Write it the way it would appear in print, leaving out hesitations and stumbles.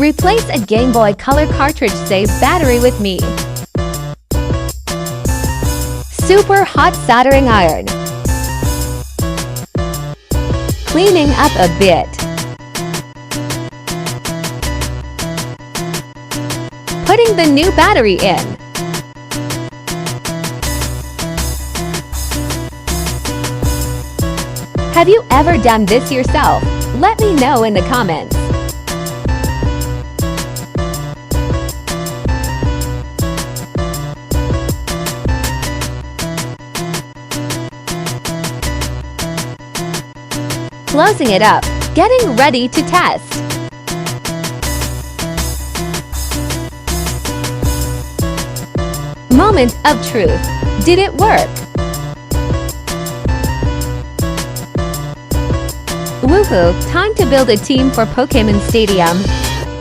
Replace a Game Boy Color cartridge save battery with me. Super hot soldering iron. Cleaning up a bit. Putting the new battery in. Have you ever done this yourself? Let me know in the comments. Closing it up, getting ready to test. Moment of truth. Did it work? Woohoo! Time to build a team for Pokémon Stadium.